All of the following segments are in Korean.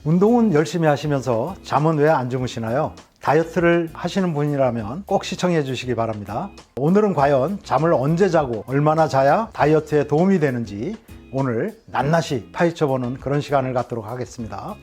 운동은 열심히 하시면서 잠은 왜 안 주무시나요? 다이어트를 하시는 분이라면 꼭 시청해 주시기 바랍니다. 오늘은 과연 잠을 언제 자고 얼마나 자야 다이어트에 도움이 되는지 오늘 낱낱이 파헤쳐보는 그런 시간을 갖도록 하겠습니다.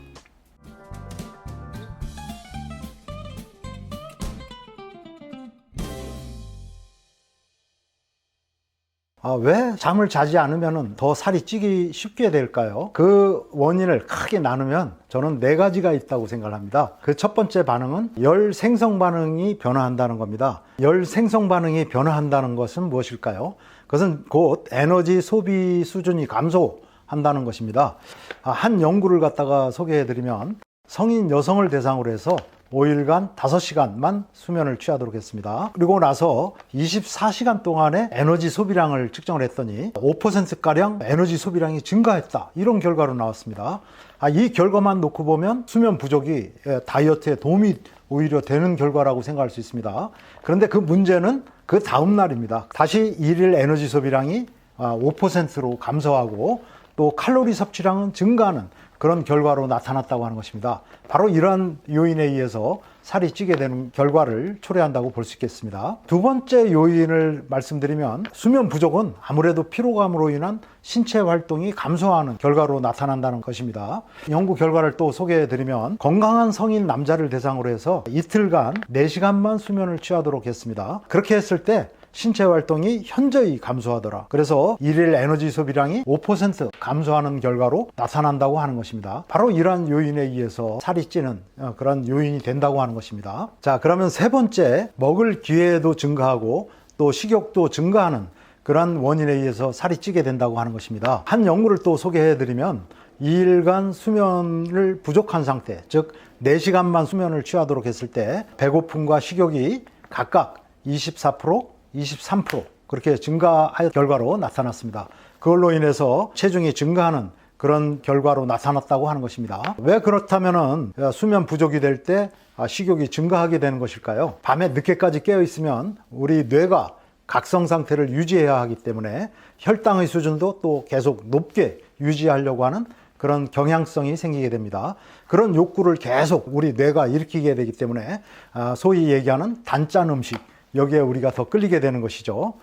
왜 잠을 자지 않으면 더 살이 찌기 쉽게 될까요? 그 원인을 크게 나누면 저는 4가지가 있다고 생각을 합니다. 그 첫 번째 반응은 열 생성 반응이 변화한다는 겁니다. 열 생성 반응이 변화한다는 것은 무엇일까요? 그것은 곧 에너지 소비 수준이 감소한다는 것입니다. 한 연구를 갖다가 소개해 드리면 성인 여성을 대상으로 해서 5일간 5시간만 수면을 취하도록 했습니다. 그리고 나서 24시간 동안의 에너지 소비량을 측정을 했더니 5%가량 에너지 소비량이 증가했다. 이런 결과로 나왔습니다. 이 결과만 놓고 보면 수면 부족이 다이어트에 도움이 오히려 되는 결과라고 생각할 수 있습니다. 그런데 그 문제는 그 다음 날입니다. 다시 일일 에너지 소비량이 5%로 감소하고 또 칼로리 섭취량은 증가하는 그런 결과로 나타났다고 하는 것입니다. 바로 이러한 요인에 의해서 살이 찌게 되는 결과를 초래한다고 볼 수 있겠습니다. 두 번째 요인을 말씀드리면 수면 부족은 아무래도 피로감으로 인한 신체 활동이 감소하는 결과로 나타난다는 것입니다. 연구 결과를 또 소개해 드리면 건강한 성인 남자를 대상으로 해서 이틀간 4시간만 수면을 취하도록 했습니다. 그렇게 했을 때 신체 활동이 현저히 감소하더라. 그래서 일일 에너지 소비량이 5% 감소하는 결과로 나타난다고 하는 것입니다. 바로 이러한 요인에 의해서 살이 찌는 그런 요인이 된다고 하는 것입니다. 자, 그러면 세 번째, 먹을 기회도 증가하고 또 식욕도 증가하는 그런 원인에 의해서 살이 찌게 된다고 하는 것입니다. 한 연구를 또 소개해 드리면 2일간 수면을 부족한 상태, 즉 4시간만 수면을 취하도록 했을 때 배고픔과 식욕이 각각 24%, 23% 그렇게 증가할 결과로 나타났습니다. 그걸로 인해서 체중이 증가하는 그런 결과로 나타났다고 하는 것입니다. 왜 그렇다면은 수면 부족이 될 때 식욕이 증가하게 되는 것일까요? 밤에 늦게까지 깨어 있으면 우리 뇌가 각성 상태를 유지해야 하기 때문에 혈당의 수준도 또 계속 높게 유지하려고 하는 그런 경향성이 생기게 됩니다. 그런 욕구를 계속 우리 뇌가 일으키게 되기 때문에 소위 얘기하는 단짠 음식, 여기에 우리가 더 끌리게 되는 것이죠.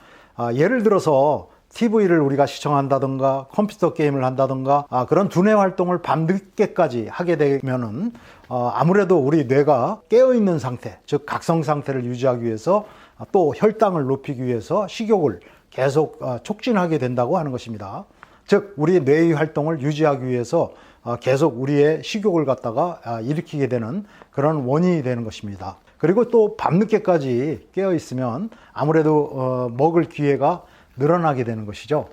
예를 들어서 TV를 우리가 시청한다든가 컴퓨터 게임을 한다든가 그런 두뇌 활동을 밤늦게까지 하게 되면은 아무래도 우리 뇌가 깨어있는 상태, 즉 각성 상태를 유지하기 위해서 또 혈당을 높이기 위해서 식욕을 계속 촉진하게 된다고 하는 것입니다. 즉 우리 뇌의 활동을 유지하기 위해서 계속 우리의 식욕을 갖다가 일으키게 되는 그런 원인이 되는 것입니다. 그리고 또 밤늦게까지 깨어 있으면 아무래도 먹을 기회가 늘어나게 되는 것이죠.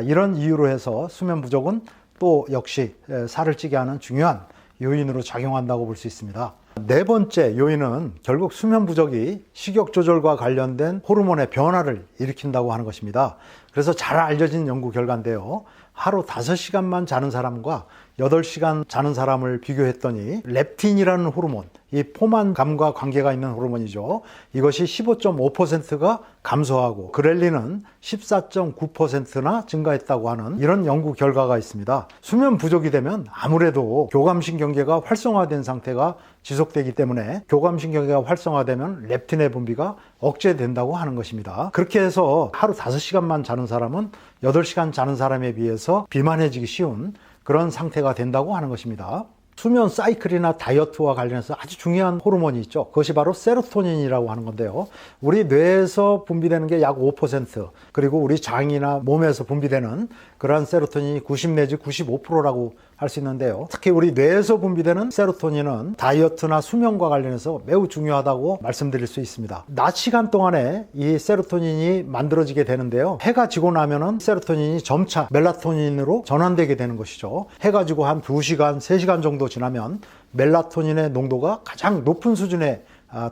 이런 이유로 해서 수면 부족은 또 역시 살을 찌게 하는 중요한 요인으로 작용한다고 볼 수 있습니다. 네 번째 요인은 결국 수면 부족이 식욕 조절과 관련된 호르몬의 변화를 일으킨다고 하는 것입니다. 그래서 잘 알려진 연구 결과인데요. 하루 5시간만 자는 사람과 8시간 자는 사람을 비교했더니 렙틴이라는 호르몬, 이 포만감과 관계가 있는 호르몬이죠. 이것이 15.5%가 감소하고 그렐린은 14.9%나 증가했다고 하는 이런 연구 결과가 있습니다. 수면 부족이 되면 아무래도 교감신경계가 활성화된 상태가 지속되기 때문에 교감신경계가 활성화되면 렙틴의 분비가 억제된다고 하는 것입니다. 그렇게 해서 하루 5시간만 자는 사람은 8시간 자는 사람에 비해서 비만해지기 쉬운 그런 상태가 된다고 하는 것입니다. 수면 사이클이나 다이어트와 관련해서 아주 중요한 호르몬이 있죠. 그것이 바로 세로토닌이라고 하는 건데요. 우리 뇌에서 분비되는 게 약 5%, 그리고 우리 장이나 몸에서 분비되는 그러한 세로토닌이 90 내지 95%라고 할 수 있는데요. 특히 우리 뇌에서 분비되는 세로토닌은 다이어트나 수면과 관련해서 매우 중요하다고 말씀드릴 수 있습니다. 낮 시간 동안에 이 세로토닌이 만들어지게 되는데요. 해가 지고 나면은 세로토닌이 점차 멜라토닌으로 전환되게 되는 것이죠. 해가 지고 한 2시간, 3시간 정도 지나면 멜라토닌의 농도가 가장 높은 수준에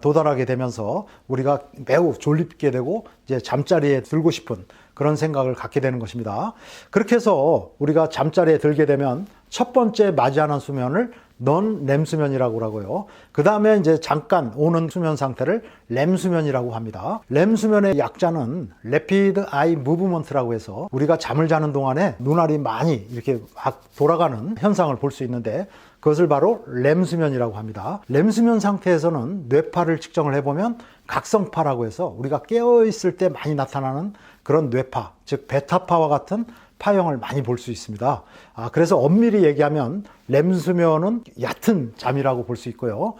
도달하게 되면서 우리가 매우 졸립게 되고 이제 잠자리에 들고 싶은 그런 생각을 갖게 되는 것입니다. 그렇게 해서 우리가 잠자리에 들게 되면 첫 번째 맞이하는 수면을 넌 렘수면이라고 하고요. 그 다음에 이제 잠깐 오는 수면 상태를 렘수면이라고 합니다. 렘수면의 약자는 Rapid Eye Movement라고 해서 우리가 잠을 자는 동안에 눈알이 많이 이렇게 막 돌아가는 현상을 볼 수 있는데 그것을 바로 렘수면이라고 합니다. 렘수면 상태에서는 뇌파를 측정을 해보면 각성파라고 해서 우리가 깨어있을 때 많이 나타나는 그런 뇌파, 즉 베타파와 같은 파형을 많이 볼 수 있습니다. 그래서 엄밀히 얘기하면 렘수면은 얕은 잠이라고 볼 수 있고요.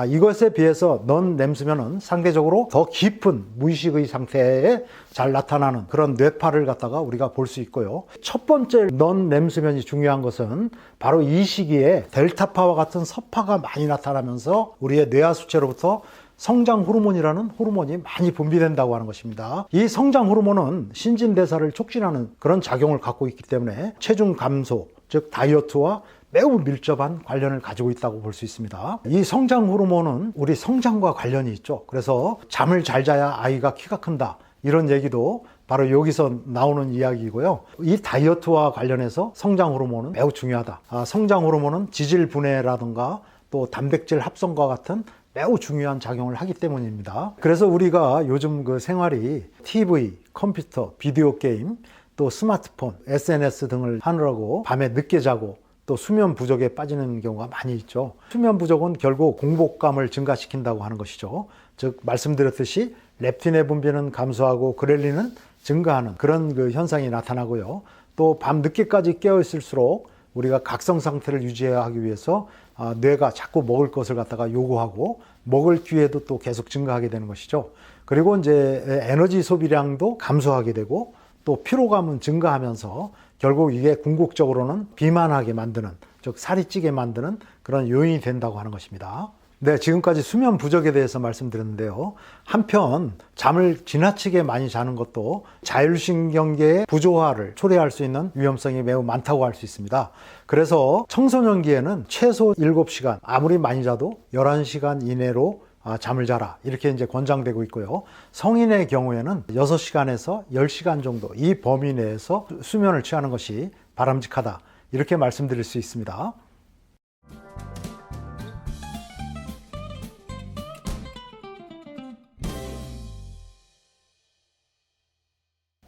이것에 비해서 넌 렘수면은 상대적으로 더 깊은 무의식의 상태에 잘 나타나는 그런 뇌파를 갖다가 우리가 볼 수 있고요. 첫 번째 넌 렘수면이 중요한 것은 바로 이 시기에 델타파와 같은 서파가 많이 나타나면서 우리의 뇌하수체로부터 성장 호르몬이라는 호르몬이 많이 분비된다고 하는 것입니다. 이 성장 호르몬은 신진대사를 촉진하는 그런 작용을 갖고 있기 때문에 체중 감소, 즉 다이어트와 매우 밀접한 관련을 가지고 있다고 볼 수 있습니다. 이 성장 호르몬은 우리 성장과 관련이 있죠. 그래서 잠을 잘 자야 아이가 키가 큰다, 이런 얘기도 바로 여기서 나오는 이야기이고요. 이 다이어트와 관련해서 성장 호르몬은 매우 중요하다. 성장 호르몬은 지질 분해라든가 또 단백질 합성과 같은 매우 중요한 작용을 하기 때문입니다. 그래서 우리가 요즘 그 생활이 TV, 컴퓨터, 비디오 게임, 또 스마트폰, SNS 등을 하느라고 밤에 늦게 자고 또 수면 부족에 빠지는 경우가 많이 있죠. 수면 부족은 결국 공복감을 증가시킨다고 하는 것이죠. 즉 말씀드렸듯이 렙틴의 분비는 감소하고 그렐린은 증가하는 그런 그 현상이 나타나고요. 또 밤 늦게까지 깨어 있을수록 우리가 각성 상태를 유지해야 하기 위해서 뇌가 자꾸 먹을 것을 갖다가 요구하고 먹을 기회도 또 계속 증가하게 되는 것이죠. 그리고 이제 에너지 소비량도 감소하게 되고 또 피로감은 증가하면서 결국 이게 궁극적으로는 비만하게 만드는, 즉 살이 찌게 만드는 그런 요인이 된다고 하는 것입니다. 네, 지금까지 수면 부족에 대해서 말씀드렸는데요. 한편 잠을 지나치게 많이 자는 것도 자율신경계의 부조화를 초래할 수 있는 위험성이 매우 많다고 할 수 있습니다. 그래서 청소년기에는 최소 7시간, 아무리 많이 자도 11시간 이내로 잠을 자라, 이렇게 이제 권장되고 있고요. 성인의 경우에는 6시간에서 10시간 정도 이 범위 내에서 수면을 취하는 것이 바람직하다, 이렇게 말씀드릴 수 있습니다.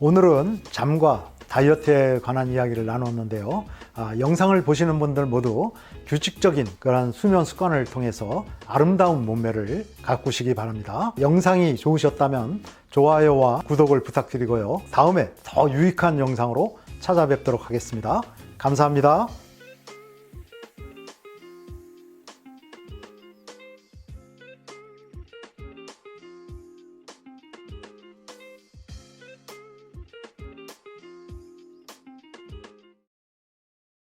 오늘은 잠과 다이어트에 관한 이야기를 나눴는데요. 영상을 보시는 분들 모두 규칙적인 그런 수면 습관을 통해서 아름다운 몸매를 가꾸시기 바랍니다. 영상이 좋으셨다면 좋아요와 구독을 부탁드리고요. 다음에 더 유익한 영상으로 찾아뵙도록 하겠습니다. 감사합니다.